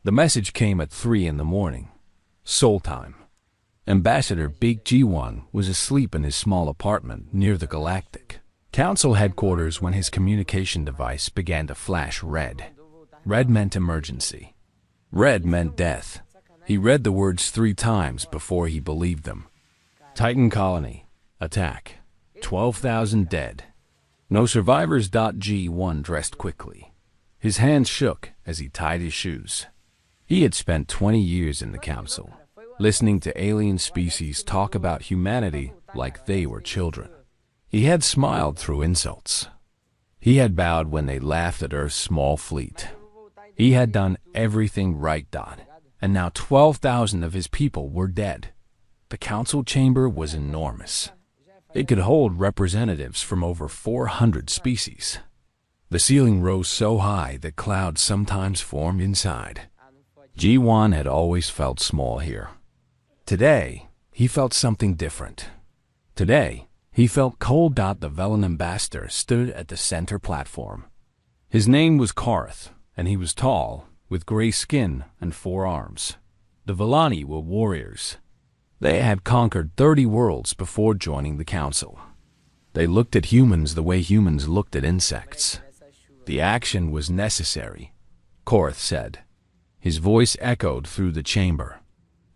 The message came at 3 in the morning. Seoul time. Ambassador Big Ji-won was asleep in his small apartment near the Galactic Council headquarters when his communication device began to flash red. Red meant emergency. Red meant death. He read the words 3 times before he believed them. Titan colony. Attack. 12,000 dead. No survivors. Ji-won dressed quickly. His hands shook as he tied his shoes. He had spent 20 years in the council, listening to alien species talk about humanity like they were children. He had smiled through insults. He had bowed when they laughed at Earth's small fleet. He had done everything right. And now 12,000 of his people were dead. The council chamber was enormous. It could hold representatives from over 400 species. The ceiling rose so high that clouds sometimes formed inside. Ji-won had always felt small here. Today, he felt something different. Today, he felt cold. The Velen ambassador stood at the center platform. His name was Karth, and he was tall, with gray skin and 4 arms. The Velani were warriors. They had conquered 30 worlds before joining the council. They looked at humans the way humans looked at insects. The action was necessary, Karth said. His voice echoed through the chamber.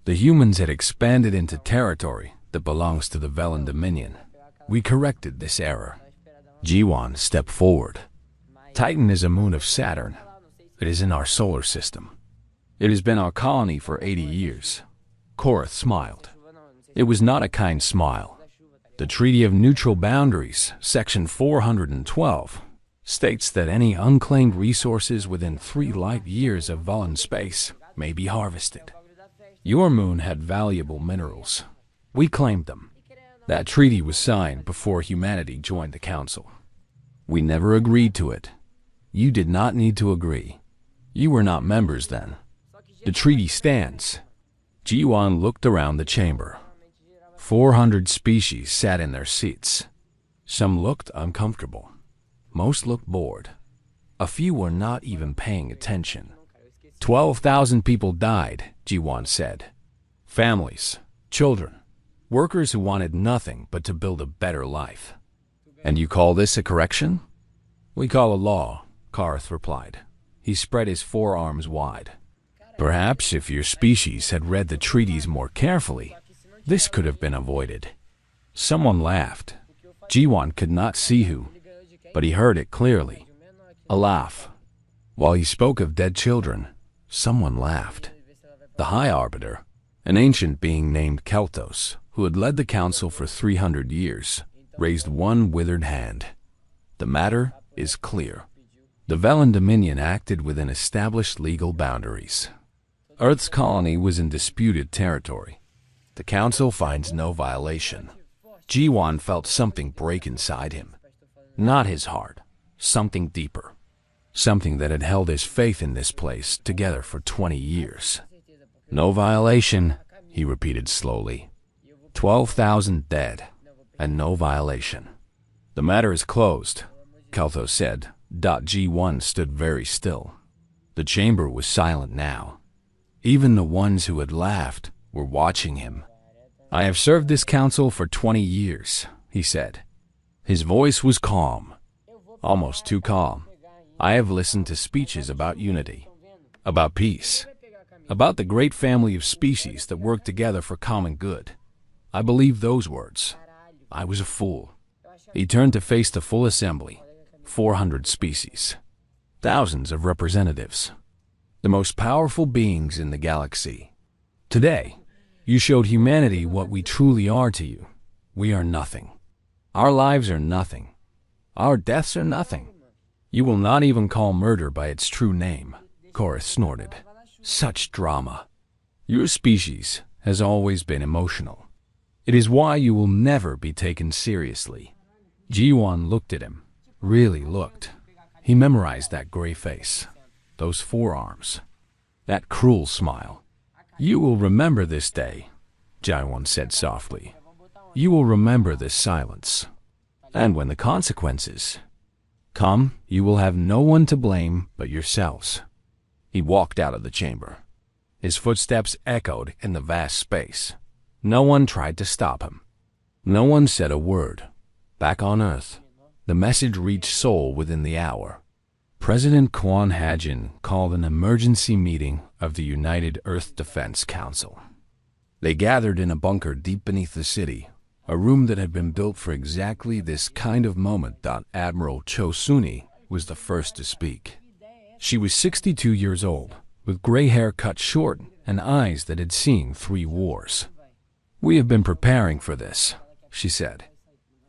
The humans had expanded into territory that belongs to the Velen Dominion. We corrected this error. Ji-won stepped forward. Titan is a moon of Saturn. It is in our solar system. It has been our colony for 80 years. Karth smiled. It was not a kind smile. The Treaty of Neutral Boundaries, Section 412, states that any unclaimed resources within 3 light years of Velen space may be harvested. Your moon had valuable minerals. We claimed them. That treaty was signed before humanity joined the council. We never agreed to it. You did not need to agree. You were not members then. The treaty stands. Ji-won looked around the chamber. 400 species sat in their seats. Some looked uncomfortable. Most looked bored. A few were not even paying attention. 12,000 people died, Ji-won said. Families, children, workers who wanted nothing but to build a better life. And you call this a correction? We call a law, Karth replied. He spread his 4 arms wide. Perhaps if your species had read the treaties more carefully, this could have been avoided. Someone laughed. Ji-won could not see who, but he heard it clearly. A laugh. While he spoke of dead children, someone laughed. The High Arbiter, an ancient being named Keltos, who had led the council for 300 years, raised one withered hand. The matter is clear. The Velen Dominion acted within established legal boundaries. Earth's colony was in disputed territory. The council finds no violation. Ji-won felt something break inside him. Not his heart, something deeper. Something that had held his faith in this place together for 20 years. No violation, he repeated slowly. 12,000 dead, and no violation. The matter is closed, Kelthos said. Ji-won stood very still. The chamber was silent now. Even the ones who had laughed were watching him. I have served this council for 20 years, he said. His voice was calm, almost too calm. I have listened to speeches about unity, about peace, about the great family of species that work together for common good. I believed those words. I was a fool. He turned to face the full assembly, 400 species, thousands of representatives, the most powerful beings in the galaxy. Today, you showed humanity what we truly are to you. We are nothing. Our lives are nothing. Our deaths are nothing. You will not even call murder by its true name, Karth snorted. Such drama. Your species has always been emotional. It is why you will never be taken seriously. Ji-won looked at him, really looked. He memorized that gray face, those 4 arms, that cruel smile. You will remember this day, Ji-won said softly. You will remember this silence. And when the consequences come, you will have no one to blame but yourselves. He walked out of the chamber. His footsteps echoed in the vast space. No one tried to stop him. No one said a word. Back on Earth, the message reached Seoul within the hour. President Kwon Ha-jin called an emergency meeting of the United Earth Defense Council. They gathered in a bunker deep beneath the city, a room that had been built for exactly this kind of moment. Admiral Cho Suni was the first to speak. She was 62 years old, with gray hair cut short and eyes that had seen 3 wars. "We have been preparing for this," she said.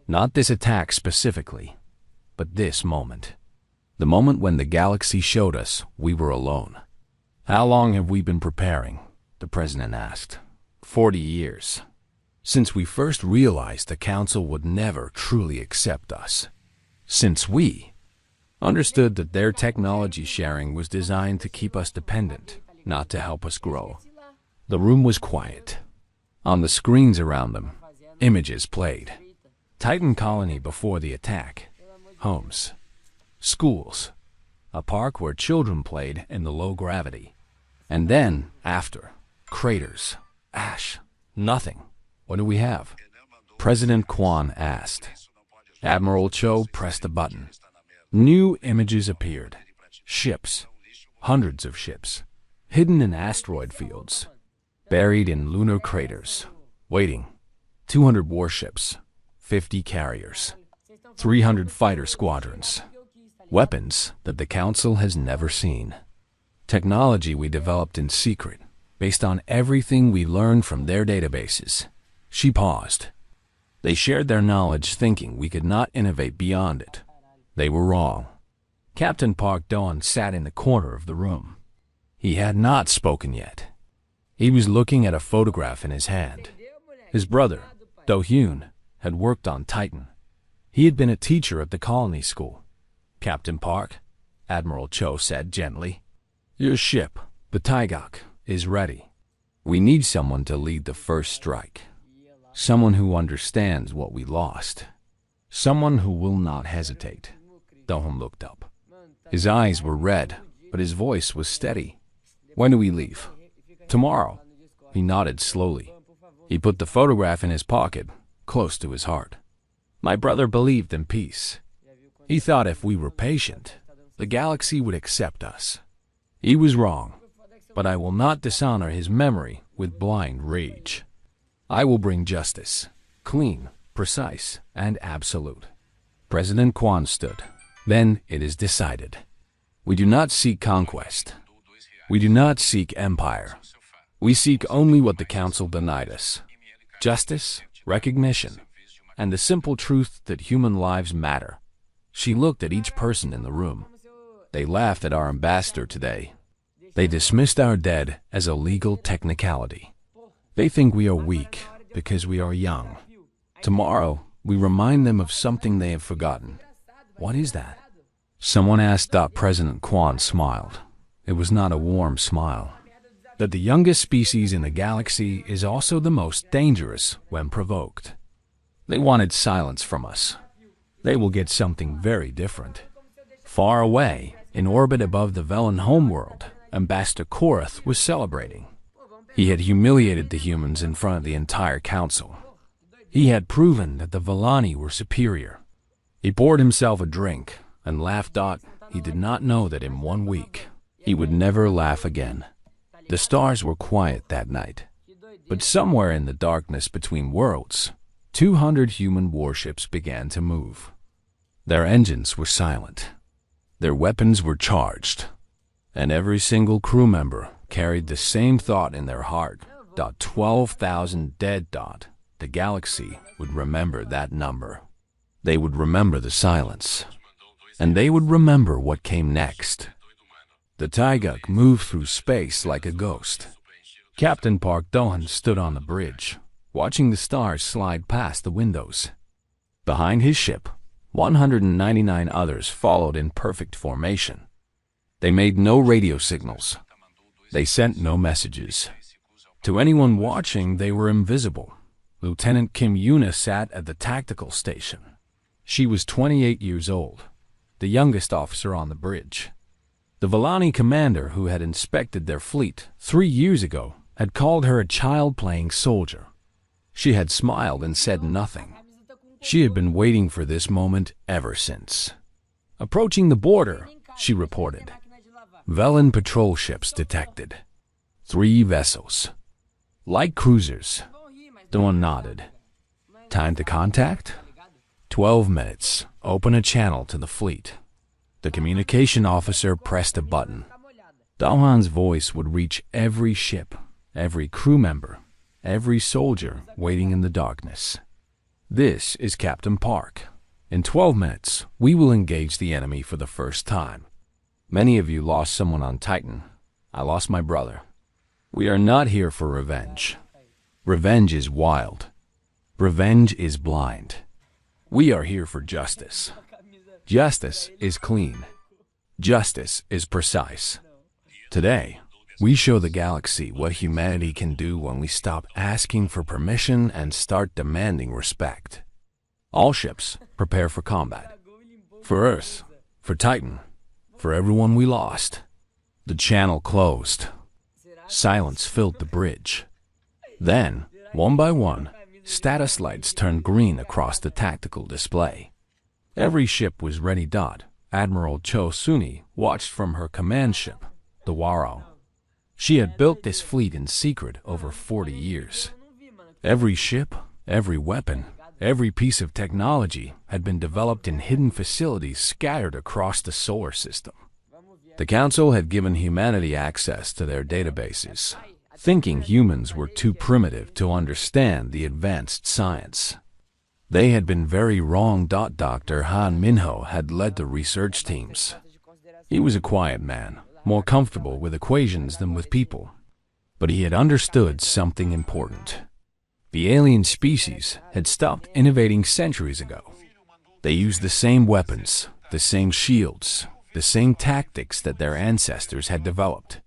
"Not this attack specifically, but this moment. The moment when the galaxy showed us we were alone." "How long have we been preparing?" the president asked. 40 years. Since we first realized the council would never truly accept us. Since we understood that their technology sharing was designed to keep us dependent, not to help us grow." The room was quiet. On the screens around them, images played. Titan colony before the attack. Homes. Schools. A park where children played in the low gravity. And then, after, craters. Ash. Nothing. "What do we have?" President Kwon asked. Admiral Cho pressed a button. New images appeared. Ships. Hundreds of ships. Hidden in asteroid fields. Buried in lunar craters. Waiting. 200 warships. 50 carriers. 300 fighter squadrons. Weapons that the Council has never seen. Technology we developed in secret, based on everything we learned from their databases. She paused. They shared their knowledge thinking we could not innovate beyond it. They were wrong. Captain Park Do-hyun sat in the corner of the room. He had not spoken yet. He was looking at a photograph in his hand. His brother, Do-hyun, had worked on Titan. He had been a teacher at the colony school. "Captain Park," Admiral Cho said gently, "your ship, the Taegak, is ready. We need someone to lead the first strike. Someone who understands what we lost. Someone who will not hesitate." Do-hyun looked up. His eyes were red, but his voice was steady. "When do we leave?" "Tomorrow." He nodded slowly. He put the photograph in his pocket, close to his heart. "My brother believed in peace. He thought if we were patient, the galaxy would accept us. He was wrong, but I will not dishonor his memory with blind rage. I will bring justice, clean, precise, and absolute." President Kwon stood. "Then it is decided. We do not seek conquest. We do not seek empire. We seek only what the Council denied us. Justice, recognition, and the simple truth that human lives matter." She looked at each person in the room. They laughed at our ambassador today. They dismissed our dead as a legal technicality. They think we are weak because we are young. Tomorrow, we remind them of something they have forgotten. "What is that?" someone asked. President Kwon smiled. It was not a warm smile. "That the youngest species in the galaxy is also the most dangerous when provoked. They wanted silence from us. They will get something very different." Far away, in orbit above the Velen homeworld, Ambassador Korath was celebrating. He had humiliated the humans in front of the entire council. He had proven that the Velani were superior. He poured himself a drink and laughed. He did not know that in 1 week, he would never laugh again. The stars were quiet that night. But somewhere in the darkness between worlds, 200 human warships began to move. Their engines were silent. Their weapons were charged. And every single crew member carried the same thought in their heart. 12,000 dead. The galaxy would remember that number. They would remember the silence. And they would remember what came next. The Taegak moved through space like a ghost. Captain Park Do-hyun stood on the bridge, watching the stars slide past the windows. Behind his ship, 199 others followed in perfect formation. They made no radio signals. They sent no messages. To anyone watching, they were invisible. Lieutenant Kim Yuna sat at the tactical station. She was 28 years old, the youngest officer on the bridge. The Vellani commander who had inspected their fleet 3 years ago had called her a child playing soldier. She had smiled and said nothing. She had been waiting for this moment ever since. Approaching the border, she reported. Velen patrol ships detected. 3 vessels. Light cruisers. The one nodded. Time to contact? 12 minutes. Open a channel to the fleet. The communication officer pressed a button. Dalhan's voice would reach every ship, every crew member, every soldier waiting in the darkness. This is Captain Park. In 12 minutes, we will engage the enemy for the first time. Many of you lost someone on Titan. I lost my brother. We are not here for revenge. Revenge is wild. Revenge is blind. We are here for justice. Justice is clean. Justice is precise. Today, we show the galaxy what humanity can do when we stop asking for permission and start demanding respect. All ships, prepare for combat. For Earth, for Titan, for everyone we lost. The channel closed. Silence filled the bridge. Then, one by one, status lights turned green across the tactical display. Every ship was ready. Admiral Cho Suni watched from her command ship, the Waro. She had built this fleet in secret over 40 years. Every ship, every weapon, every piece of technology had been developed in hidden facilities scattered across the solar system. The Council had given humanity access to their databases, thinking humans were too primitive to understand the advanced science. They had been very wrong. Dr. Han Minho had led the research teams. He was a quiet man, more comfortable with equations than with people. But he had understood something important. The alien species had stopped innovating centuries ago. They used the same weapons, the same shields, the same tactics that their ancestors had developed.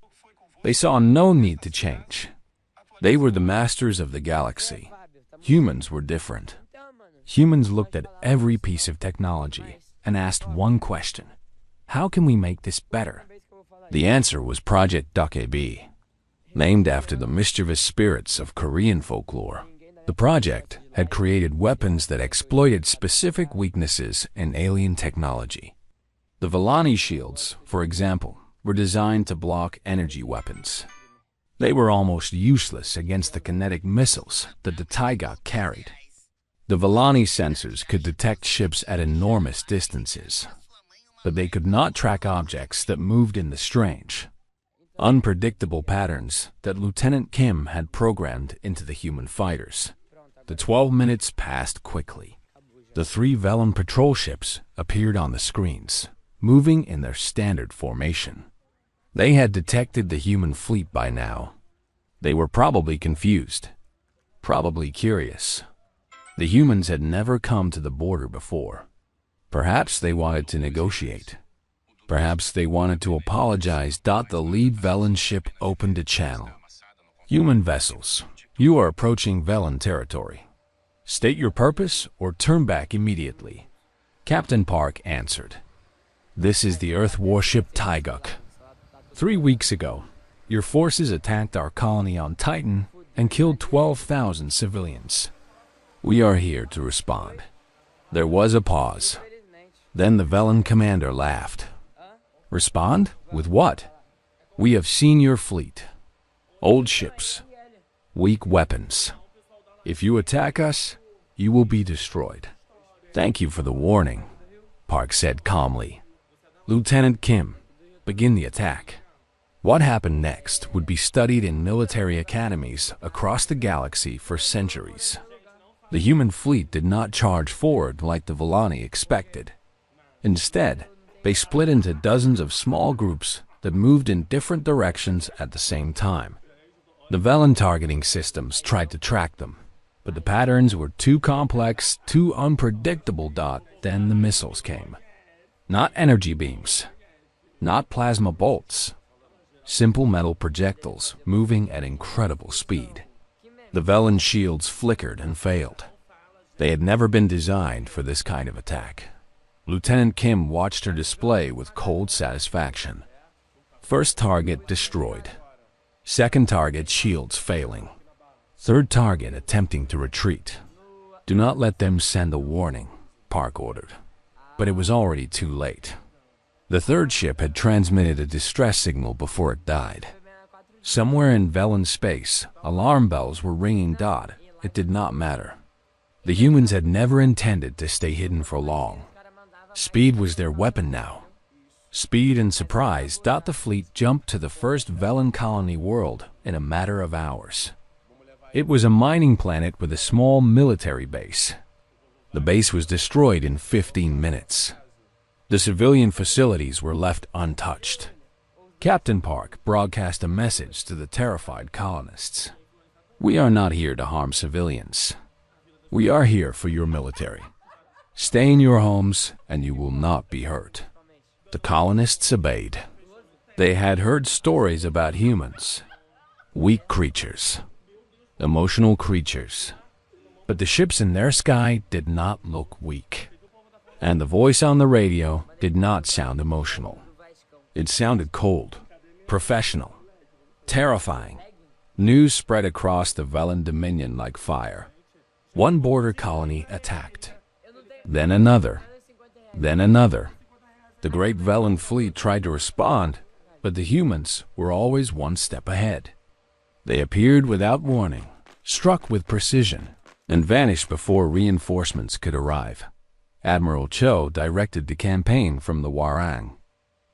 They saw no need to change. They were the masters of the galaxy. Humans were different. Humans looked at every piece of technology and asked one question. How can we make this better? The answer was Project Dokkaebi, named after the mischievous spirits of Korean folklore. The project had created weapons that exploited specific weaknesses in alien technology. The Vellani shields, for example, were designed to block energy weapons. They were almost useless against the kinetic missiles that the Taigak carried. The Vellani sensors could detect ships at enormous distances, but they could not track objects that moved in the strange, unpredictable patterns that Lieutenant Kim had programmed into the human fighters. The 12 minutes passed quickly. The 3 Velen patrol ships appeared on the screens, moving in their standard formation. They had detected the human fleet by now. They were probably confused, probably curious. The humans had never come to the border before. Perhaps they wanted to negotiate. Perhaps they wanted to apologize. The lead Velen ship opened a channel. Human vessels, you are approaching Velen territory. State your purpose or turn back immediately. Captain Park answered. This is the Earth warship Taiguk. 3 weeks ago, your forces attacked our colony on Titan and killed 12,000 civilians. We are here to respond. There was a pause. Then the Velen commander laughed. Respond? With what? We have seen your fleet. Old ships. Weak weapons. If you attack us, you will be destroyed. Thank you for the warning, Park said calmly. Lieutenant Kim, begin the attack. What happened next would be studied in military academies across the galaxy for centuries. The human fleet did not charge forward like the Vellani expected. Instead, they split into dozens of small groups that moved in different directions at the same time. The Velen targeting systems tried to track them, but the patterns were too complex, too unpredictable. Then the missiles came. Not energy beams, not plasma bolts. Simple metal projectiles moving at incredible speed. The Velen shields flickered and failed. They had never been designed for this kind of attack. Lieutenant Kim watched her display with cold satisfaction. First target destroyed. Second target shields failing. Third target attempting to retreat. Do not let them send a warning, Park ordered. But it was already too late. The third ship had transmitted a distress signal before it died. Somewhere in Velen space, alarm bells were ringing. It did not matter. The humans had never intended to stay hidden for long. Speed was their weapon now. Speed and surprise. The fleet jumped to the first Velen colony world in a matter of hours. It was a mining planet with a small military base. The base was destroyed in 15 minutes. The civilian facilities were left untouched. Captain Park broadcast a message to the terrified colonists. We are not here to harm civilians. We are here for your military. Stay in your homes and you will not be hurt. The colonists obeyed. They had heard stories about humans. Weak creatures. Emotional creatures. But the ships in their sky did not look weak. And the voice on the radio did not sound emotional. It sounded cold, professional, terrifying. News spread across the Velen Dominion like fire. One border colony attacked. Then another. Then another. The great Velen fleet tried to respond, but the humans were always one step ahead. They appeared without warning, struck with precision, and vanished before reinforcements could arrive. Admiral Cho directed the campaign from the Warang.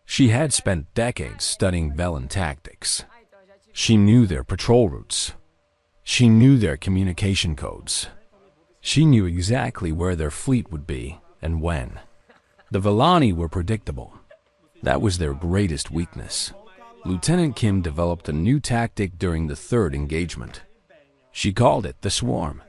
She had spent decades studying Velen tactics. She knew their patrol routes. She knew their communication codes. She knew exactly where their fleet would be and when. The Velani were predictable. That was their greatest weakness. Lieutenant Kim developed a new tactic during the third engagement. She called it the swarm.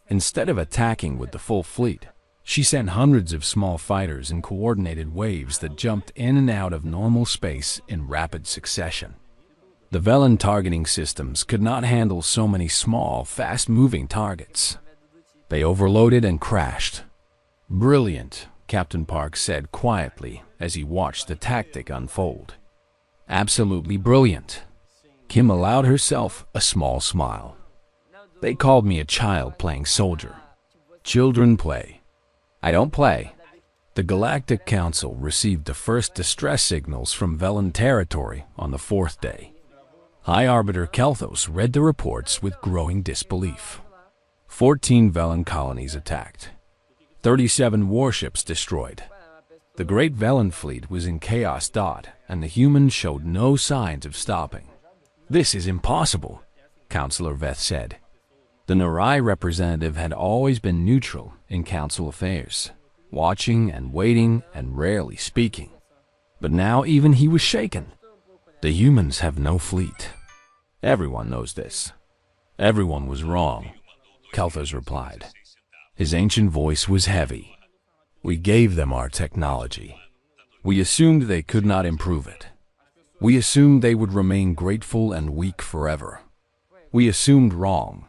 Instead of attacking with the full fleet, she sent hundreds of small fighters in coordinated waves that jumped in and out of normal space in rapid succession. The Velen targeting systems could not handle so many small, fast-moving targets. They overloaded and crashed. Brilliant, Captain Park said quietly as he watched the tactic unfold. Absolutely brilliant. Kim allowed herself a small smile. They called me a child playing soldier. Children play. I don't play. The Galactic Council received the first distress signals from Velen territory on the fourth day. High Arbiter Kelthos read the reports with growing disbelief. 14 Velen colonies attacked. 37 warships destroyed. The great Velen fleet was in chaos. And the humans showed no signs of stopping. This is impossible, Councillor Veth said. The Narai representative had always been neutral in council affairs, watching and waiting and rarely speaking. But now even he was shaken. The humans have no fleet. Everyone knows this. Everyone was wrong, Kelthos replied. His ancient voice was heavy. We gave them our technology. We assumed they could not improve it. We assumed they would remain grateful and weak forever. We assumed wrong.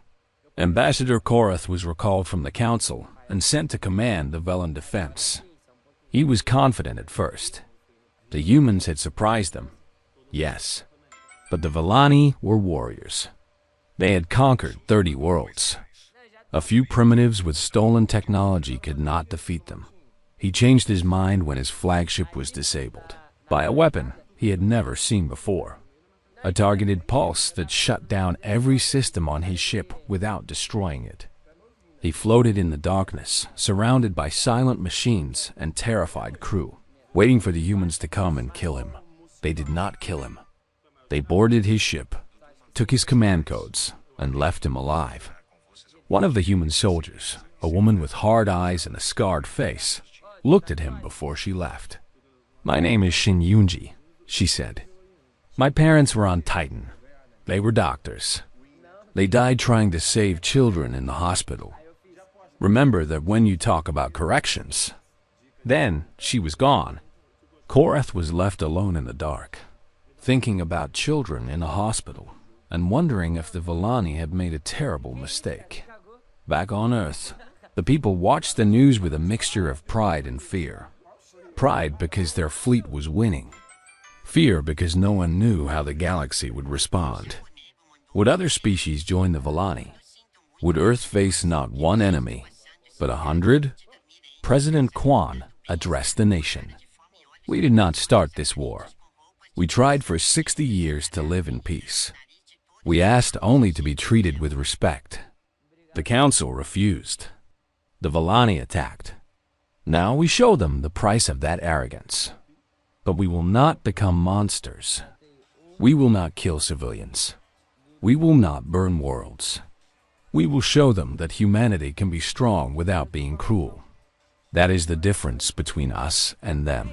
Ambassador Korath was recalled from the council and sent to command the Velen defense. He was confident at first. The humans had surprised them, yes, but the Velani were warriors. They had conquered 30 worlds. A few primitives with stolen technology could not defeat them. He changed his mind when his flagship was disabled by a weapon he had never seen before. A targeted pulse that shut down every system on his ship without destroying it. He floated in the darkness, surrounded by silent machines and terrified crew, waiting for the humans to come and kill him. They did not kill him. They boarded his ship, took his command codes, and left him alive. One of the human soldiers, a woman with hard eyes and a scarred face, looked at him before she left. My name is Shin Yunji, she said. My parents were on Titan. They were doctors. They died trying to save children in the hospital. Remember that when you talk about corrections. Then she was gone. Korath was left alone in the dark, thinking about children in a hospital and wondering if the Velani had made a terrible mistake. Back on Earth, the people watched the news with a mixture of pride and fear. Pride because their fleet was winning. Fear because no one knew how the galaxy would respond. Would other species join the Vellani? Would Earth face not one enemy, but 100? President Kwan addressed the nation. We did not start this war. We tried for 60 years to live in peace. We asked only to be treated with respect. The council refused. The Vellani attacked. Now we show them the price of that arrogance. But we will not become monsters. We will not kill civilians. We will not burn worlds. We will show them that humanity can be strong without being cruel. That is the difference between us and them.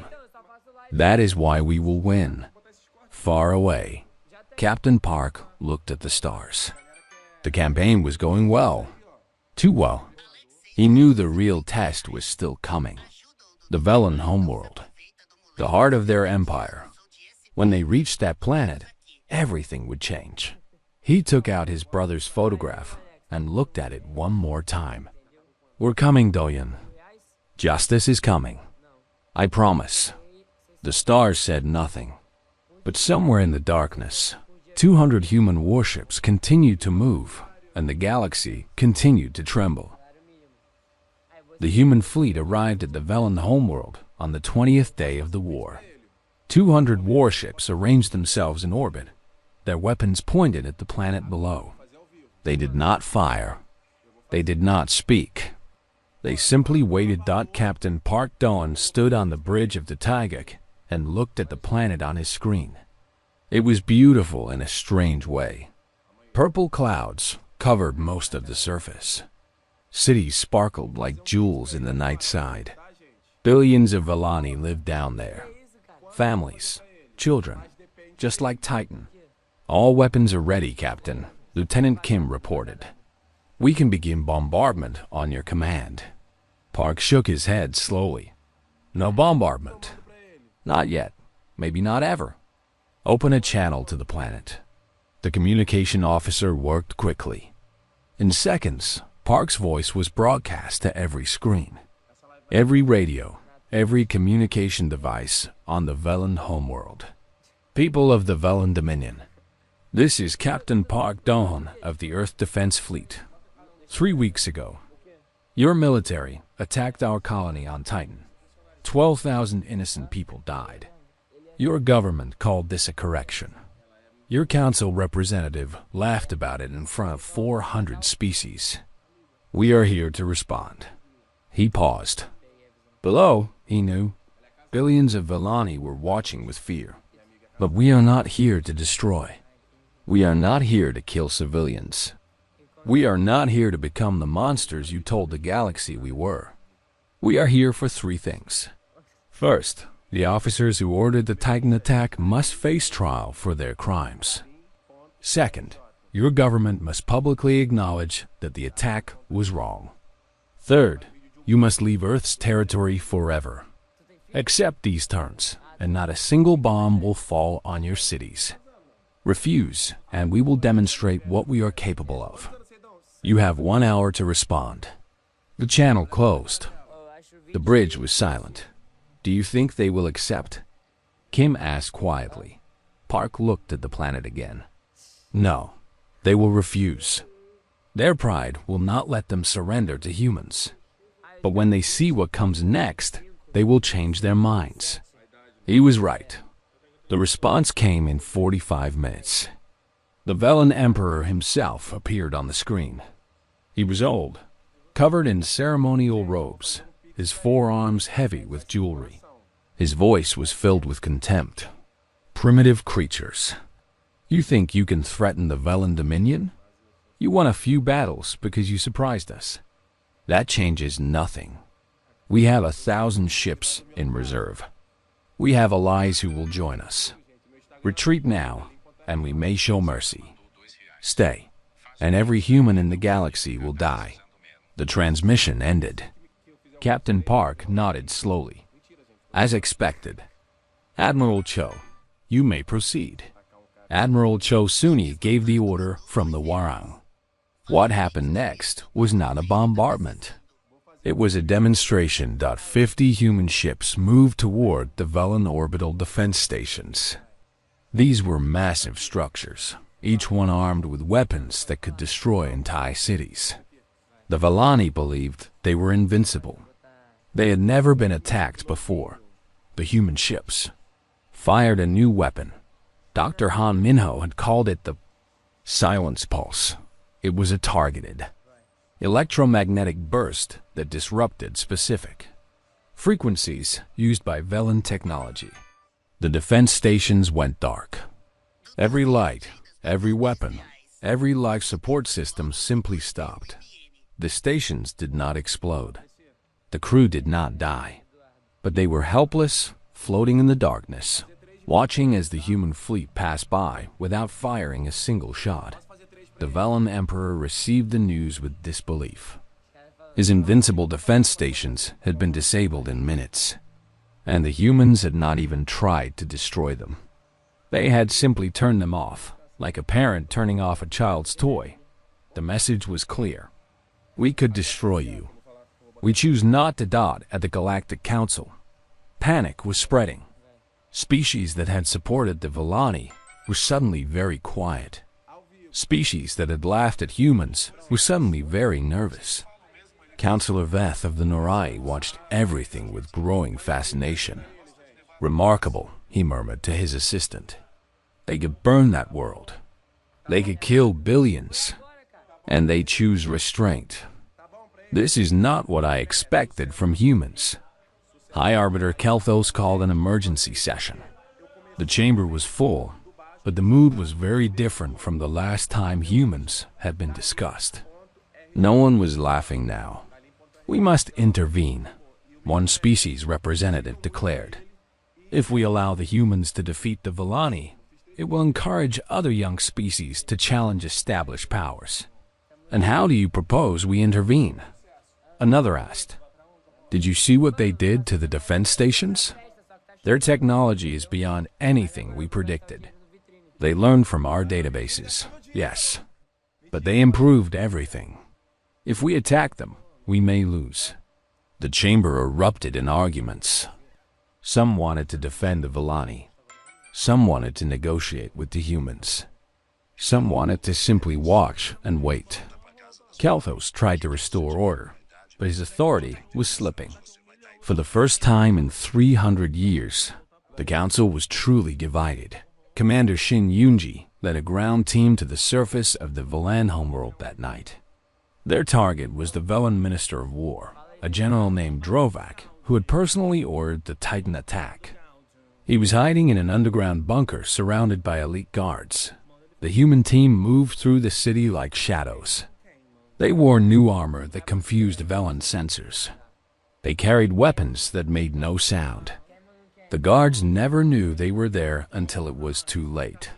That is why we will win. Far away, Captain Park looked at the stars. The campaign was going well. Too well. He knew the real test was still coming. The Vellon homeworld. The heart of their empire. When they reached that planet, everything would change. He took out his brother's photograph and looked at it one more time. We're coming, Doyen. Justice is coming. I promise. The stars said nothing. But somewhere in the darkness, 200 human warships continued to move, and the galaxy continued to tremble. The human fleet arrived at the Vellon homeworld on the 20th day of the war. 200 warships arranged themselves in orbit, their weapons pointed at the planet below. They did not fire. They did not speak. They simply waited. Captain Park Dawn stood on the bridge of the Taigak and looked at the planet on his screen. It was beautiful in a strange way. Purple clouds covered most of the surface. Cities sparkled like jewels in the night side. Billions of Vellani lived down there. Families, children, just like Titan. All weapons are ready, Captain, Lieutenant Kim reported. We can begin bombardment on your command. Park shook his head slowly. No bombardment. Not yet. Maybe not ever. Open a channel to the planet. The communication officer worked quickly. In seconds, Park's voice was broadcast to every screen, every radio, every communication device on the Vellon homeworld. People of the Vellon Dominion, this is Captain Park Dawn of the Earth Defense Fleet. 3 weeks ago, your military attacked our colony on Titan. 12,000 innocent people died. Your government called this a correction. Your council representative laughed about it in front of 400 species. We are here to respond. He paused. Below, he knew, billions of Vellani were watching with fear. But we are not here to destroy. We are not here to kill civilians. We are not here to become the monsters you told the galaxy we were. We are here for 3 things. First, the officers who ordered the Titan attack must face trial for their crimes. Second, your government must publicly acknowledge that the attack was wrong. Third, you must leave Earth's territory forever. Accept these terms, and not a single bomb will fall on your cities. Refuse, and we will demonstrate what we are capable of. You have 1 hour to respond. The channel closed. The bridge was silent. Do you think they will accept? Kim asked quietly. Park looked at the planet again. No, they will refuse. Their pride will not let them surrender to humans. But when they see what comes next, they will change their minds. He was right. The response came in 45 minutes. The Vellon Emperor himself appeared on the screen. He was old, covered in ceremonial robes, his forearms heavy with jewelry. His voice was filled with contempt. Primitive creatures. You think you can threaten the Vellon Dominion? You won a few battles because you surprised us. That changes nothing. We have 1,000 ships in reserve. We have allies who will join us. Retreat now, and we may show mercy. Stay, and every human in the galaxy will die. The transmission ended. Captain Park nodded slowly. As expected. Admiral Cho, you may proceed. Admiral Cho Suni gave the order from the Warang. What happened next was not a bombardment. It was a demonstration. 50 human ships moved toward the Velan orbital defense stations. These were massive structures, each one armed with weapons that could destroy entire cities. The Velani believed they were invincible. They had never been attacked before. The human ships fired a new weapon. Dr. Han Minho had called it the Silence Pulse. It was a targeted electromagnetic burst that disrupted specific frequencies used by Velan technology. The defense stations went dark. Every light, every weapon, every life support system simply stopped. The stations did not explode. The crew did not die. But they were helpless, floating in the darkness, watching as the human fleet passed by without firing a single shot. The Velan Emperor received the news with disbelief. His invincible defense stations had been disabled in minutes, and the humans had not even tried to destroy them. They had simply turned them off, like a parent turning off a child's toy. The message was clear. We could destroy you. We choose not to dot at the Galactic Council. Panic was spreading. Species that had supported the Velani were suddenly very quiet. Species that had laughed at humans were suddenly very nervous. Councillor Veth of the Norai watched everything with growing fascination. Remarkable, he murmured to his assistant. They could burn that world. They could kill billions. And they choose restraint. This is not what I expected from humans. High Arbiter Kelthos called an emergency session. The chamber was full, but the mood was very different from the last time humans had been discussed. No one was laughing now. We must intervene, one species representative declared. If we allow the humans to defeat the Velani, it will encourage other young species to challenge established powers. And how do you propose we intervene? Another asked. Did you see what they did to the defense stations? Their technology is beyond anything we predicted. They learned from our databases, yes, but they improved everything. If we attack them, we may lose. The chamber erupted in arguments. Some wanted to defend the Velani. Some wanted to negotiate with the humans. Some wanted to simply watch and wait. Kelthos tried to restore order, but his authority was slipping. For the first time in 300 years, the council was truly divided. Commander Shin Yunji led a ground team to the surface of the Velan homeworld that night. Their target was the Velan Minister of War, a general named Drovak, who had personally ordered the Titan attack. He was hiding in an underground bunker surrounded by elite guards. The human team moved through the city like shadows. They wore new armor that confused Velan sensors. They carried weapons that made no sound. The guards never knew they were there until it was too late.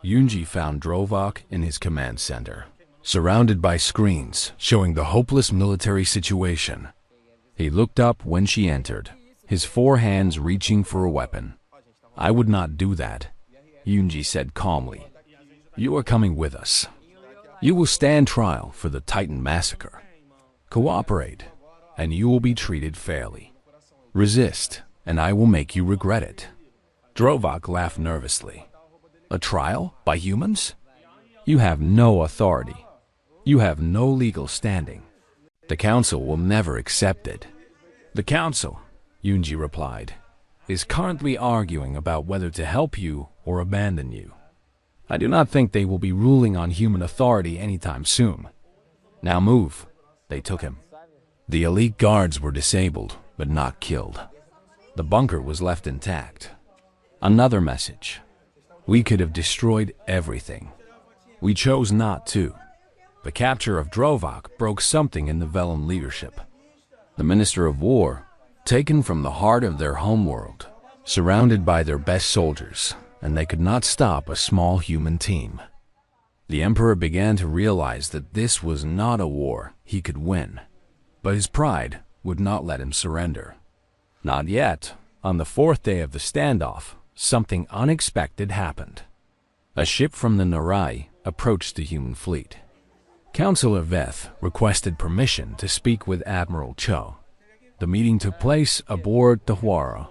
Yunji found Drovak in his command center, surrounded by screens showing the hopeless military situation. He looked up when she entered, his 4 hands reaching for a weapon. I would not do that, Yunji said calmly. You are coming with us. You will stand trial for the Titan massacre. Cooperate, and you will be treated fairly. Resist, and I will make you regret it. Drovak laughed nervously. A trial by humans? You have no authority. You have no legal standing. The council will never accept it. The council, Yunji replied, is currently arguing about whether to help you or abandon you. I do not think they will be ruling on human authority anytime soon. Now move. They took him. The elite guards were disabled, but not killed. The bunker was left intact. Another message. We could have destroyed everything. We chose not to. The capture of Drovak broke something in the Velan leadership. The Minister of War, taken from the heart of their homeworld, surrounded by their best soldiers, and they could not stop a small human team. The Emperor began to realize that this was not a war he could win, but his pride would not let him surrender. Not yet. On the 4th day of the standoff, something unexpected happened. A ship from the Norai approached the human fleet. Counselor Veth requested permission to speak with Admiral Cho. The meeting took place aboard the Huara.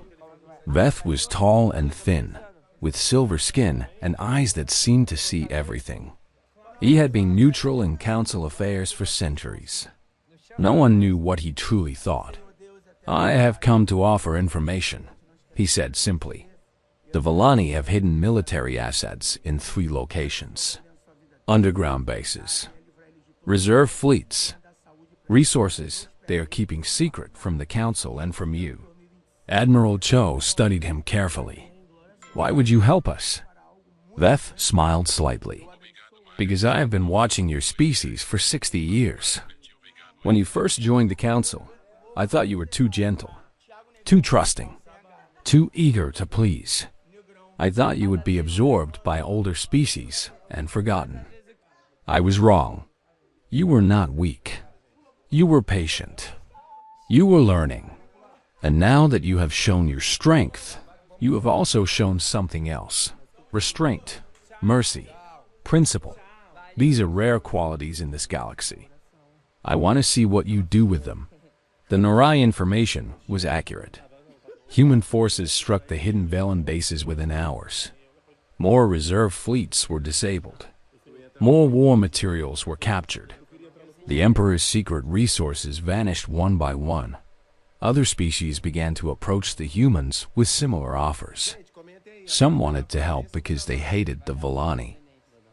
Veth was tall and thin, with silver skin and eyes that seemed to see everything. He had been neutral in council affairs for centuries. No one knew what he truly thought. "I have come to offer information," he said simply. "The Vellani have hidden military assets in 3 locations. Underground bases, reserve fleets, resources they are keeping secret from the Council and from you." Admiral Cho studied him carefully. "Why would you help us?" Veth smiled slightly. "Because I have been watching your species for 60 years. When you first joined the Council, I thought you were too gentle, too trusting, too eager to please. I thought you would be absorbed by older species and forgotten. I was wrong. You were not weak. You were patient. You were learning. And now that you have shown your strength, you have also shown something else: restraint, mercy, principle. These are rare qualities in this galaxy. I want to see what you do with them." The Norai information was accurate. Human forces struck the hidden Velen bases within hours. More reserve fleets were disabled. More war materials were captured. The Emperor's secret resources vanished one by one. Other species began to approach the humans with similar offers. Some wanted to help because they hated the Vellani.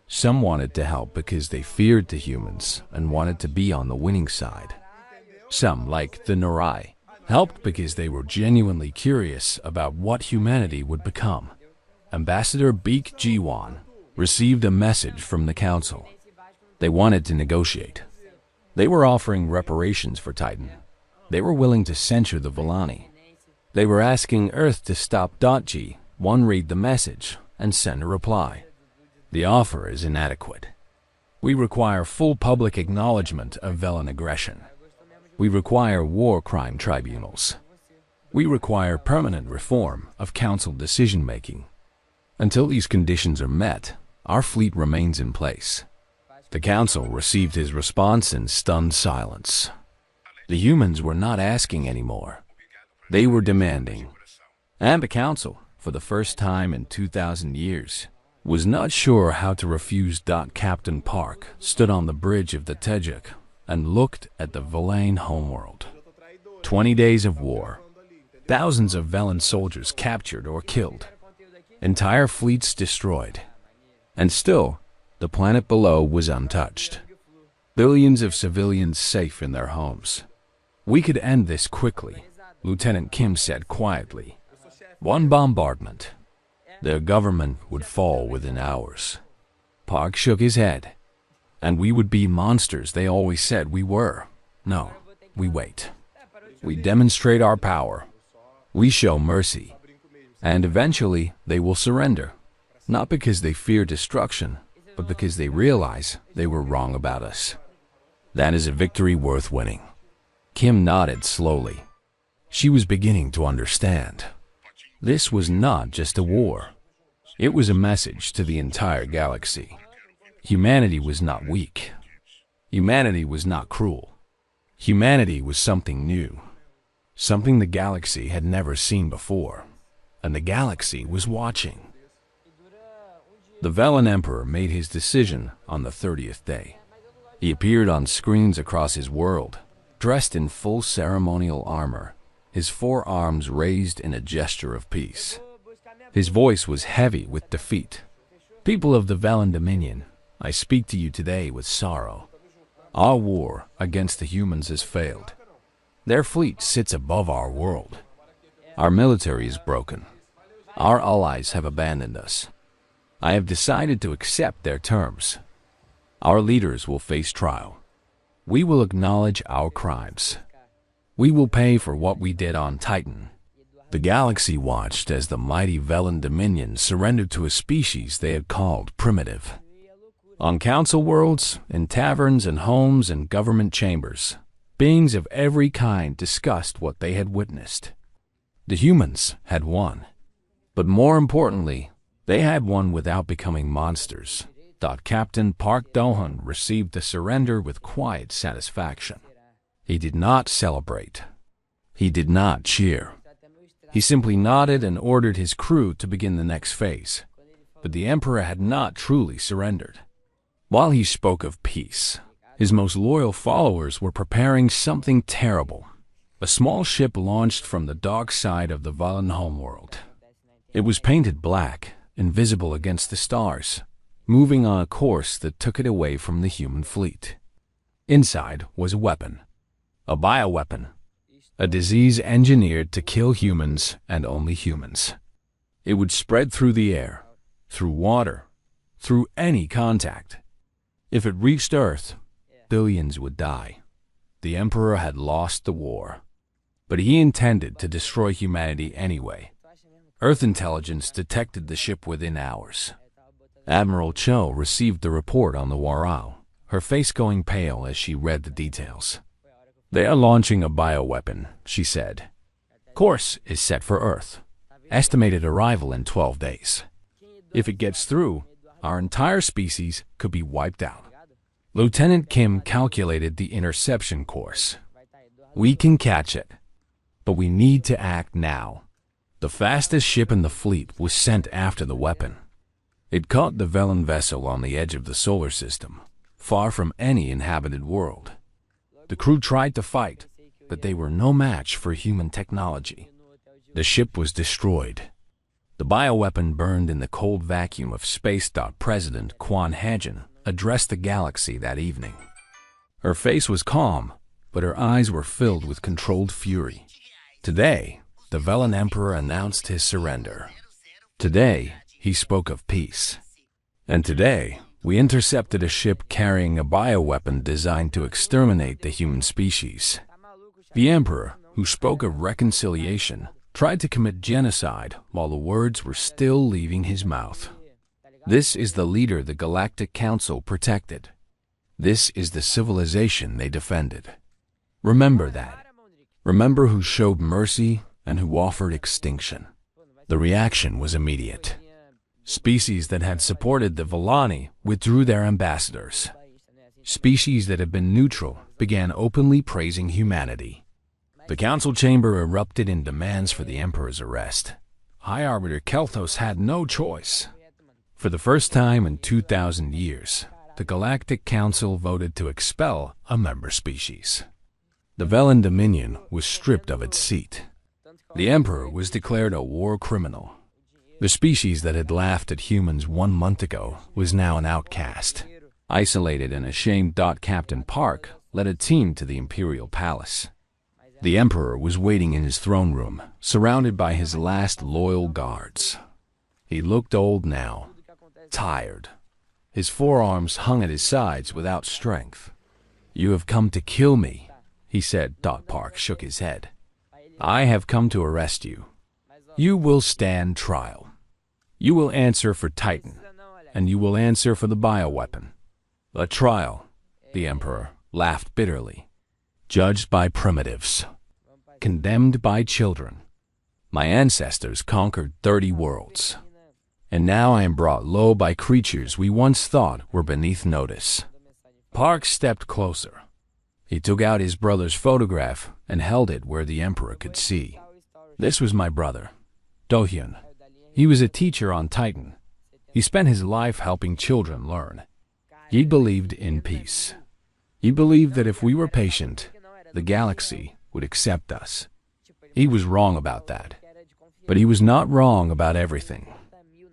Some wanted to help because they feared the humans and wanted to be on the winning side. Some, like the Norai, helped because they were genuinely curious about what humanity would become. Ambassador Beek Jiwan received a message from the Council. They wanted to negotiate. They were offering reparations for Titan. They were willing to censure the Vellani. They were asking Earth to stop G1 read the message and send a reply. The offer is inadequate. We require full public acknowledgement of Velen aggression. We require war crime tribunals. We require permanent reform of Council decision-making. Until these conditions are met, our fleet remains in place. The Council received his response in stunned silence. The humans were not asking anymore. They were demanding. And the Council, for the first time in 2,000 years, was not sure how to refuse. Captain Park stood on the bridge of the Tejuk and looked at the Velain homeworld. 20 days of war. Thousands of Velen soldiers captured or killed. Entire fleets destroyed. And still, the planet below was untouched. Billions of civilians safe in their homes. "We could end this quickly," Lieutenant Kim said quietly. "One bombardment. Their government would fall within hours." Park shook his head. "And we would be monsters they always said we were. No, we wait. We demonstrate our power. We show mercy. And eventually they will surrender. Not because they fear destruction, but because they realize they were wrong about us. That is a victory worth winning." Kim nodded slowly. She was beginning to understand. This was not just a war. It was a message to the entire galaxy. Humanity was not weak. Humanity was not cruel. Humanity was something new. Something the galaxy had never seen before. And the galaxy was watching. The Velen Emperor made his decision on the 30th day. He appeared on screens across his world, dressed in full ceremonial armor, his 4 arms raised in a gesture of peace. His voice was heavy with defeat. "People of the Velen Dominion, I speak to you today with sorrow. Our war against the humans has failed. Their fleet sits above our world. Our military is broken. Our allies have abandoned us. I have decided to accept their terms. Our leaders will face trial. We will acknowledge our crimes. We will pay for what we did on Titan." The galaxy watched as the mighty Velen Dominion surrendered to a species they had called primitive. On council worlds, in taverns and homes and government chambers, beings of every kind discussed what they had witnessed. The humans had won. But more importantly, they had won without becoming monsters. Captain Park Do-hyun received the surrender with quiet satisfaction. He did not celebrate. He did not cheer. He simply nodded and ordered his crew to begin the next phase. But the Emperor had not truly surrendered. While he spoke of peace, his most loyal followers were preparing something terrible. A small ship launched from the dark side of the Valen homeworld. It was painted black, invisible against the stars, moving on a course that took it away from the human fleet. Inside was a weapon, a bioweapon, a disease engineered to kill humans and only humans. It would spread through the air, through water, through any contact. If it reached Earth, billions would die. The Emperor had lost the war, but he intended to destroy humanity anyway. Earth intelligence detected the ship within hours. Admiral Cho received the report on the Warao, her face going pale as she read the details. "They are launching a bioweapon," she said. "Course is set for Earth. Estimated arrival in 12 days. If it gets through, our entire species could be wiped out." Lieutenant Kim calculated the interception course. "We can catch it, but we need to act now." The fastest ship in the fleet was sent after the weapon. It caught the Velen vessel on the edge of the solar system, far from any inhabited world. The crew tried to fight, but they were no match for human technology. The ship was destroyed. The bioweapon burned in the cold vacuum of space. President Kwon Haejin addressed the galaxy that evening. Her face was calm, but her eyes were filled with controlled fury. Today, the Velen Emperor announced his surrender. Today, he spoke of peace. And today, we intercepted a ship carrying a bioweapon designed to exterminate the human species. The Emperor, who spoke of reconciliation, tried to commit genocide while the words were still leaving his mouth. This is the leader the Galactic Council protected. This is the civilization they defended. Remember that. Remember who showed mercy and who offered extinction. The reaction was immediate. Species that had supported the Vellani withdrew their ambassadors. Species that had been neutral began openly praising humanity. The council chamber erupted in demands for the Emperor's arrest. High Arbiter Kelthos had no choice. For the first time in 2,000 years, the Galactic Council voted to expel a member species. The Velen Dominion was stripped of its seat. The Emperor was declared a war criminal. The species that had laughed at humans 1 month ago was now an outcast. Isolated and ashamed. Captain Park led a team to the Imperial Palace. The Emperor was waiting in his throne room, surrounded by his last loyal guards. He looked old now, tired. His forearms hung at his sides without strength. "You have come to kill me," he said. Park shook his head. "I have come to arrest you. You will stand trial. You will answer for Titan, and you will answer for the bioweapon." "A trial," the Emperor laughed bitterly. "Judged by primitives. Condemned by children. My ancestors conquered 30 worlds. And now I am brought low by creatures we once thought were beneath notice." Park stepped closer. He took out his brother's photograph and held it where the Emperor could see. "This was my brother, Do-hyun. He was a teacher on Titan. He spent his life helping children learn. He believed in peace. He believed that if we were patient, the galaxy would accept us. He was wrong about that. But he was not wrong about everything.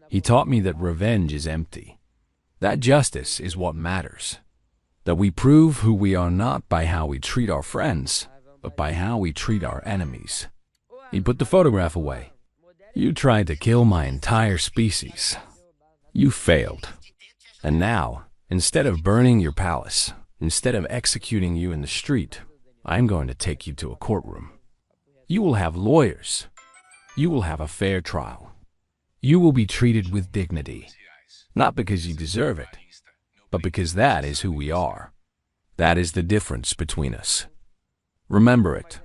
He taught me that revenge is empty. That justice is what matters. That we prove who we are not by how we treat our friends, but by how we treat our enemies." He put the photograph away. "You tried to kill my entire species. You failed. And now, instead of burning your palace, instead of executing you in the street, I'm going to take you to a courtroom. You will have lawyers. You will have a fair trial. You will be treated with dignity, not because you deserve it, but because that is who we are. That is the difference between us. Remember it."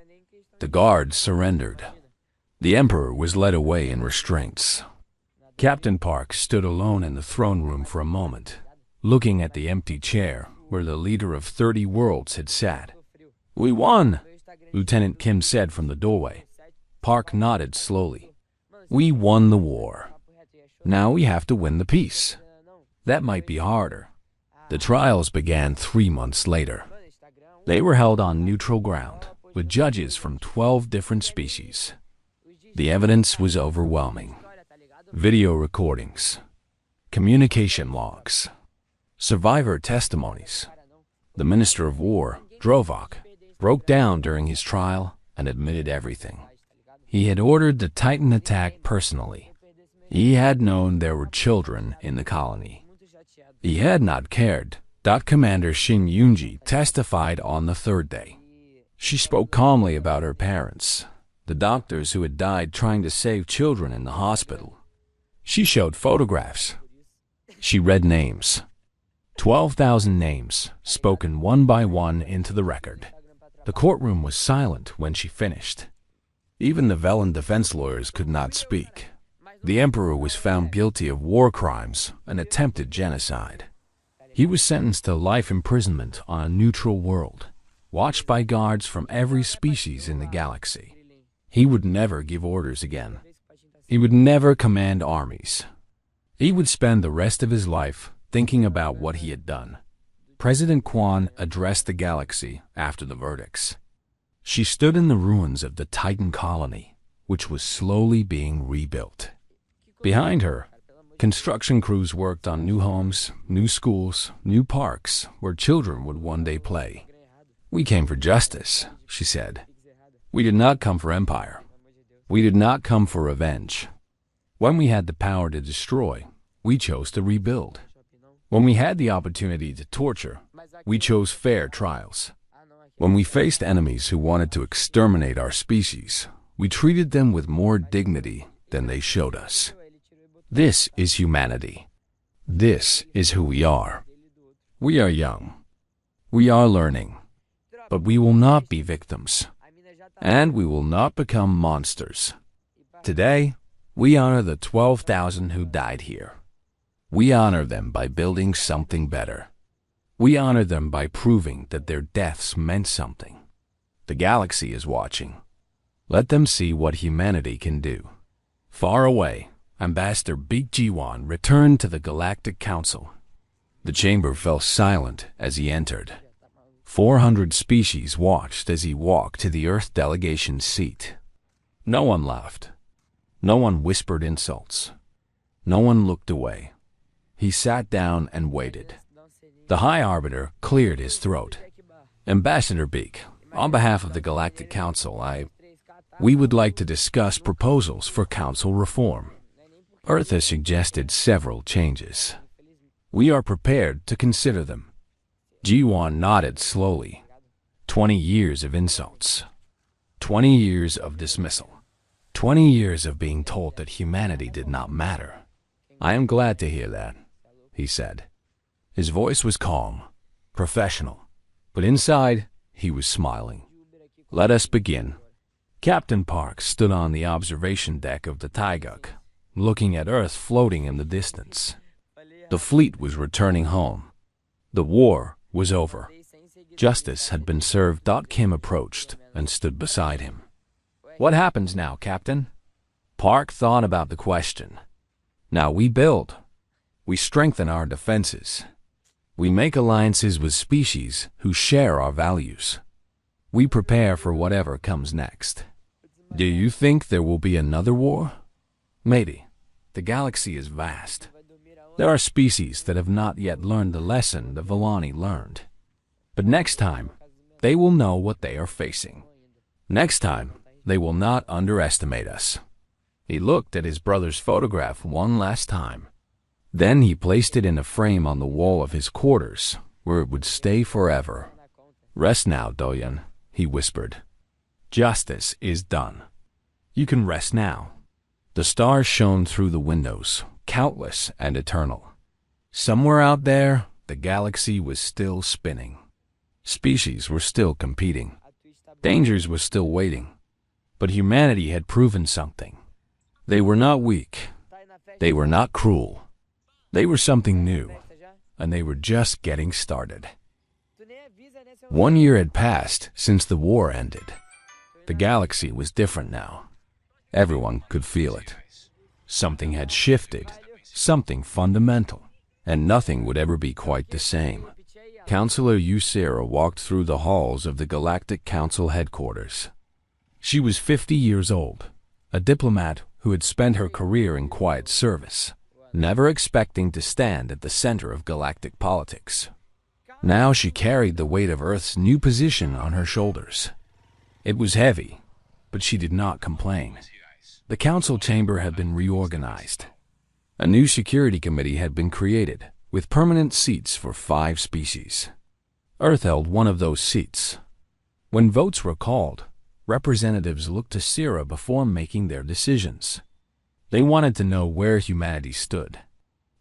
The guards surrendered. The Emperor was led away in restraints. Captain Park stood alone in the throne room for a moment, looking at the empty chair where the leader of 30 worlds had sat. "We won," Lieutenant Kim said from the doorway. Park nodded slowly. "We won the war. Now we have to win the peace. That might be harder." The trials began 3 months later. They were held on neutral ground, with judges from 12 different species. The evidence was overwhelming. Video recordings, communication logs, survivor testimonies. The Minister of War, Drovak, broke down during his trial and admitted everything. He had ordered the Titan attack personally. He had known there were children in the colony. He had not cared. Commander Shin Yoonji testified on the third day. She spoke calmly about her parents, the doctors who had died trying to save children in the hospital. She showed photographs. She read names. 12,000 names, spoken one by one into the record. The courtroom was silent when she finished. Even the Velen defense lawyers could not speak. The emperor was found guilty of war crimes and attempted genocide. He was sentenced to life imprisonment on a neutral world, watched by guards from every species in the galaxy. He would never give orders again. He would never command armies. He would spend the rest of his life thinking about what he had done. President Kwan addressed the galaxy after the verdicts. She stood in the ruins of the Titan colony, which was slowly being rebuilt. Behind her, construction crews worked on new homes, new schools, new parks where children would one day play. "We came for justice," she said. "We did not come for empire. We did not come for revenge. When we had the power to destroy, we chose to rebuild. When we had the opportunity to torture, we chose fair trials. When we faced enemies who wanted to exterminate our species, we treated them with more dignity than they showed us. This is humanity. This is who we are. We are young. We are learning. But we will not be victims. And we will not become monsters. Today, we honor the 12,000 who died here. We honor them by building something better. We honor them by proving that their deaths meant something. The galaxy is watching. Let them see what humanity can do." Far away, Ambassador Big Jiwon returned to the Galactic Council. The chamber fell silent as he entered. 400 species watched as he walked to the Earth delegation's seat. No one laughed. No one whispered insults. No one looked away. He sat down and waited. The High Arbiter cleared his throat. "Ambassador Big, on behalf of the Galactic Council, we would like to discuss proposals for council reform. Earth has suggested several changes. We are prepared to consider them." Jiwon nodded slowly. 20 years of insults. 20 years of dismissal. 20 years of being told that humanity did not matter. "I am glad to hear that," he said. His voice was calm, professional, but inside he was smiling. "Let us begin." Captain Park stood on the observation deck of the Taeguk, looking at Earth floating in the distance. The fleet was returning home. The war was over. Justice had been served. Kim approached and stood beside him. "What happens now, Captain?" Park thought about the question. "Now we build. We strengthen our defenses. We make alliances with species who share our values. We prepare for whatever comes next. Do you think there will be another war? Maybe. The galaxy is vast. There are species that have not yet learned the lesson the Vellani learned. But next time, they will know what they are facing. Next time, they will not underestimate us." He looked at his brother's photograph one last time. Then he placed it in a frame on the wall of his quarters, where it would stay forever. "Rest now, Doyan," he whispered. "Justice is done. You can rest now." The stars shone through the windows, countless and eternal. Somewhere out there, the galaxy was still spinning. Species were still competing. Dangers were still waiting. But humanity had proven something. They were not weak. They were not cruel. They were something new. and they were just getting started. 1 year had passed since the war ended. The galaxy was different now. Everyone could feel it. Something had shifted, something fundamental, and nothing would ever be quite the same. Counselor Ysera walked through the halls of the Galactic Council headquarters. She was 50 years old, a diplomat who had spent her career in quiet service, never expecting to stand at the center of galactic politics. Now she carried the weight of Earth's new position on her shoulders. It was heavy, but she did not complain. The council chamber had been reorganized. A new security committee had been created, with permanent seats for 5 species. Earth held one of those seats. When votes were called, representatives looked to Sierra before making their decisions. They wanted to know where humanity stood.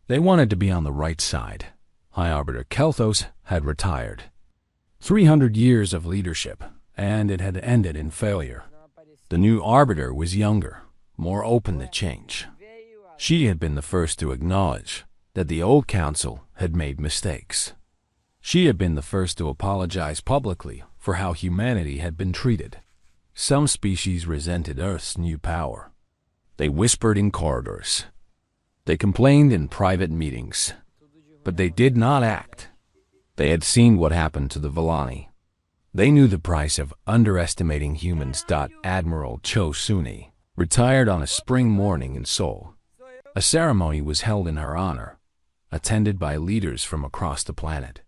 They wanted to be on the right side. High Arbiter Kelthos had retired. 300 years of leadership, and it had ended in failure. The new Arbiter was younger, more open to change. She had been the first to acknowledge that the old council had made mistakes. She had been the first to apologize publicly for how humanity had been treated. Some species resented Earth's new power. They whispered in corridors. They complained in private meetings. But they did not act. They had seen what happened to the Villani. They knew the price of underestimating humans. Admiral Cho Suni retired on a spring morning in Seoul. A ceremony was held in her honor, attended by leaders from across the planet.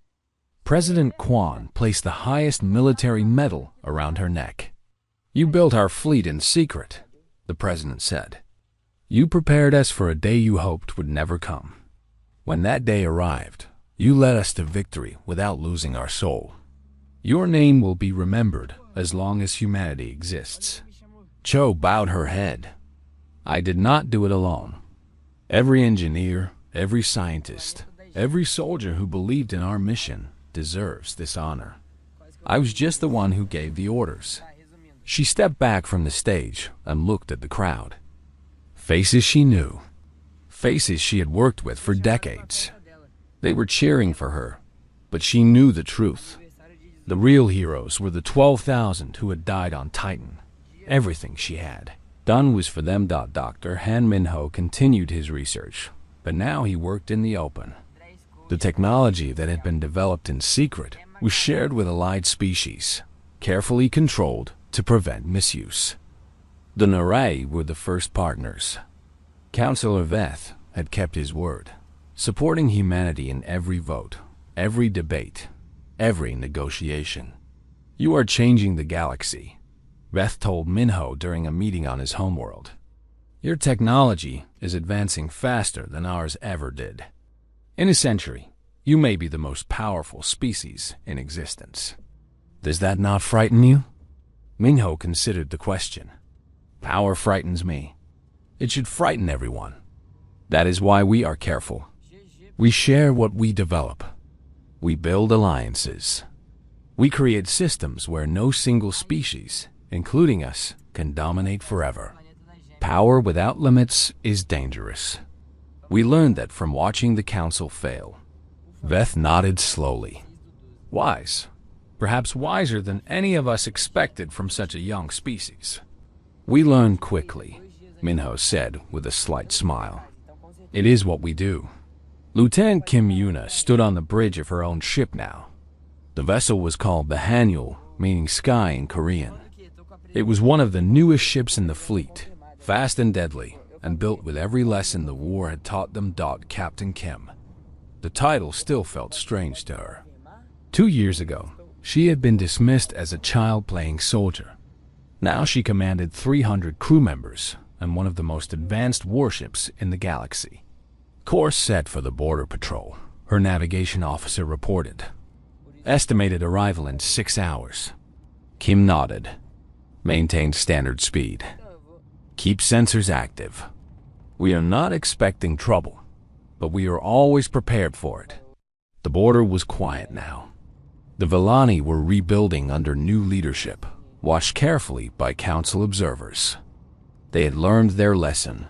President Kwan placed the highest military medal around her neck. "You built our fleet in secret," the president said. "You prepared us for a day you hoped would never come. When that day arrived, you led us to victory without losing our soul. Your name will be remembered as long as humanity exists." Cho bowed her head. "I did not do it alone. Every engineer, every scientist, every soldier who believed in our mission deserves this honor. I was just the one who gave the orders." She stepped back from the stage and looked at the crowd. Faces she knew. Faces she had worked with for decades. They were cheering for her, but she knew the truth. The real heroes were the 12,000 who had died on Titan. Everything she had done was for them. Dr. Han Minho continued his research, but now he worked in the open. The technology that had been developed in secret was shared with allied species, carefully controlled to prevent misuse. The Narai were the first partners. Councillor Veth had kept his word, supporting humanity in every vote, every debate, every negotiation. "You are changing the galaxy," Veth told Minho during a meeting on his homeworld. "Your technology is advancing faster than ours ever did. In a century, you may be the most powerful species in existence." "Does that not frighten you?" Minho considered the question. "Power frightens me. It should frighten everyone. That is why we are careful. We share what we develop. We build alliances. We create systems where no single species, including us, can dominate forever. Power without limits is dangerous. We learned that from watching the council fail." Veth nodded slowly. "Wise. Perhaps wiser than any of us expected from such a young species." "We learn quickly," Minho said with a slight smile. "It is what we do." Lieutenant Kim Yuna stood on the bridge of her own ship now. The vessel was called the Hanyul, meaning sky in Korean. It was one of the newest ships in the fleet, fast and deadly, and built with every lesson the war had taught them. Captain Kim. The title still felt strange to her. 2 years ago, she had been dismissed as a child playing soldier. Now she commanded 300 crew members and one of the most advanced warships in the galaxy. "Course set for the border patrol," her navigation officer reported. "Estimated arrival in 6 hours." Kim nodded. "Maintain standard speed. Keep sensors active. We are not expecting trouble, but we are always prepared for it." The border was quiet now. The Villani were rebuilding under new leadership, watched carefully by council observers. They had learned their lesson.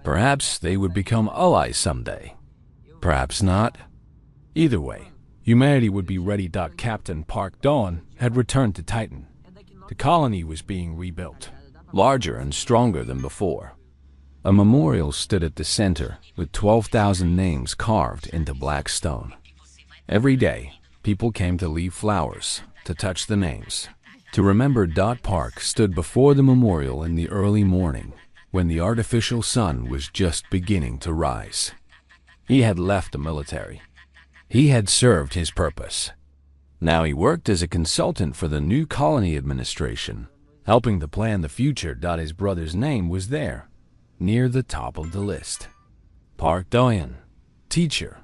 Perhaps they would become allies someday. Perhaps not. Either way, humanity would be ready. Captain Park Dawn had returned to Titan. The colony was being rebuilt, larger and stronger than before. A memorial stood at the center with 12,000 names carved into black stone. Every day, people came to leave flowers, to touch the names, to remember. Park stood before the memorial in the early morning, when the artificial sun was just beginning to rise. He had left the military. He had served his purpose. Now he worked as a consultant for the new colony administration, helping to plan the future. His brother's name was there, near the top of the list. Park Doyen, teacher,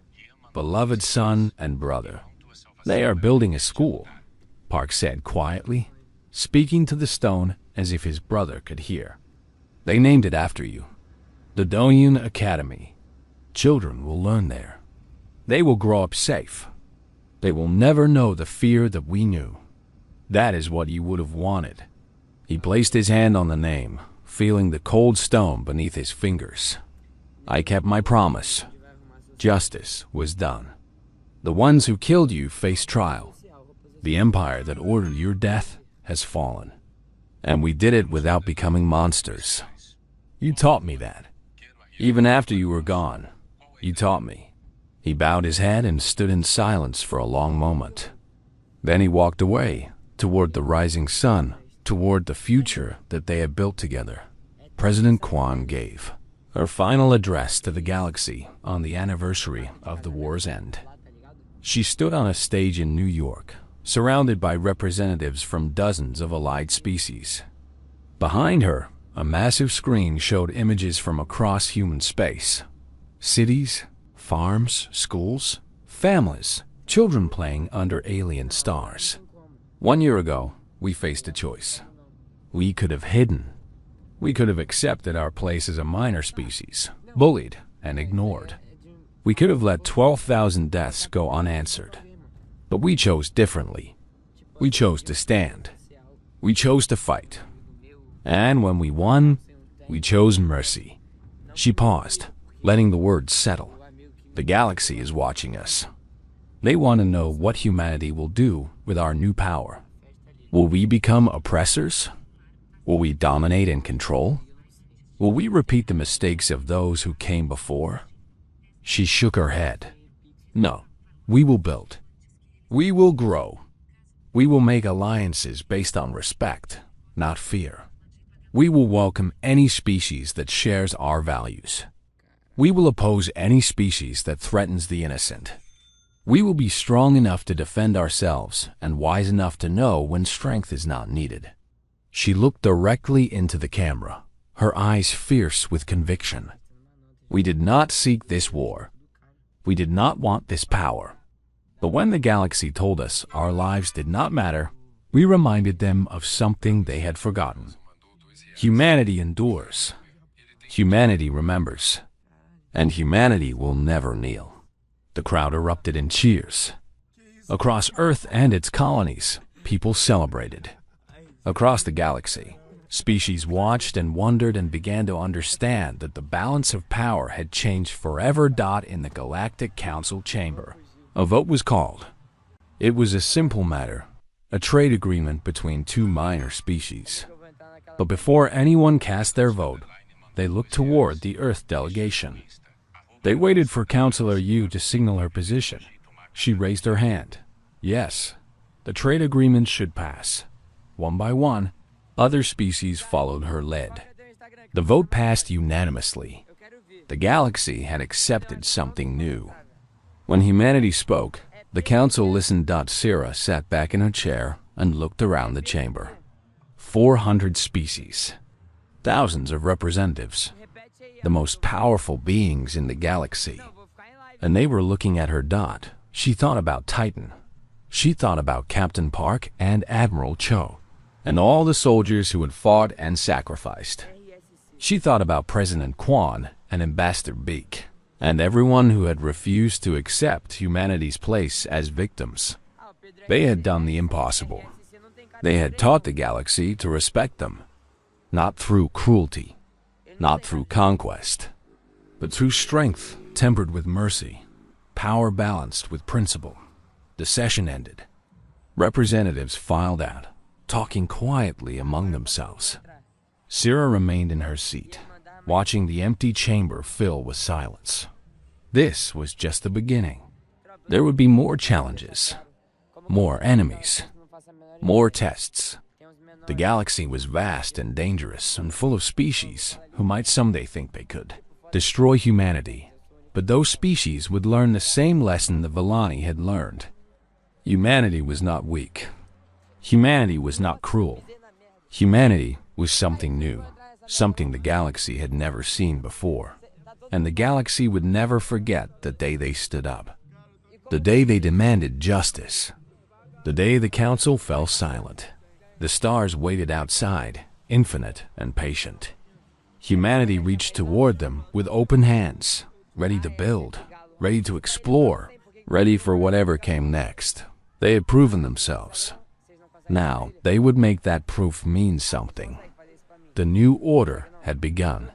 beloved son and brother. They are building a school, Park said quietly, speaking to the stone as if his brother could hear. They named it after you, the Doyen Academy. Children will learn there. They will grow up safe. They will never know the fear that we knew. That is what you would have wanted. He placed his hand on the name, feeling the cold stone beneath his fingers. I kept my promise. Justice was done. The ones who killed you face trial. The empire that ordered your death has fallen. And we did it without becoming monsters. You taught me that. Even after you were gone, you taught me. He bowed his head and stood in silence for a long moment. Then he walked away, toward the rising sun, toward the future that they had built together. President Kwan gave her final address to the galaxy on the anniversary of the war's end. She stood on a stage in New York, surrounded by representatives from dozens of allied species. Behind her, a massive screen showed images from across human space. Cities, farms, schools, families, children playing under alien stars. 1 year ago, we faced a choice. We could have hidden. We could have accepted our place as a minor species, bullied and ignored. We could have let 12,000 deaths go unanswered. But we chose differently. We chose to stand. We chose to fight. And when we won, we chose mercy. She paused, letting the words settle. The galaxy is watching us. They want to know what humanity will do with our new power. Will we become oppressors? Will we dominate and control? Will we repeat the mistakes of those who came before? She shook her head. No, we will build. We will grow. We will make alliances based on respect, not fear. We will welcome any species that shares our values. We will oppose any species that threatens the innocent. We will be strong enough to defend ourselves and wise enough to know when strength is not needed. She looked directly into the camera, her eyes fierce with conviction. We did not seek this war. We did not want this power. But when the galaxy told us our lives did not matter, we reminded them of something they had forgotten. Humanity endures. Humanity remembers. And humanity will never kneel. The crowd erupted in cheers. Across Earth and its colonies, people celebrated. Across the galaxy, species watched and wondered and began to understand that the balance of power had changed forever. In the Galactic Council chamber, a vote was called. It was a simple matter, a trade agreement between two minor species. But before anyone cast their vote, they looked toward the Earth delegation. They waited for Counselor Yu to signal her position. She raised her hand. Yes, the trade agreement should pass. One by one, other species followed her lead. The vote passed unanimously. The galaxy had accepted something new. When humanity spoke, the council listened. Sarah sat back in her chair and looked around the chamber. 400 species, thousands of representatives, the most powerful beings in the galaxy. And they were looking at her. She thought about Titan. She thought about Captain Park and Admiral Cho, and all the soldiers who had fought and sacrificed. She thought about President Kwan and Ambassador Beak, and everyone who had refused to accept humanity's place as victims. They had done the impossible. They had taught the galaxy to respect them, not through cruelty, not through conquest, but through strength tempered with mercy. Power balanced with principle. The session ended. Representatives filed out, talking quietly among themselves. Sarah remained in her seat, watching the empty chamber fill with silence. This was just the beginning. There would be more challenges, more enemies, more tests. The galaxy was vast and dangerous and full of species who might someday think they could destroy humanity. But those species would learn the same lesson the Villani had learned. Humanity was not weak. Humanity was not cruel. Humanity was something new, something the galaxy had never seen before. And the galaxy would never forget the day they stood up. The day they demanded justice. The day the council fell silent. The stars waited outside, infinite and patient. Humanity reached toward them with open hands, ready to build, ready to explore, ready for whatever came next. They had proven themselves. Now, they would make that proof mean something. The new order had begun.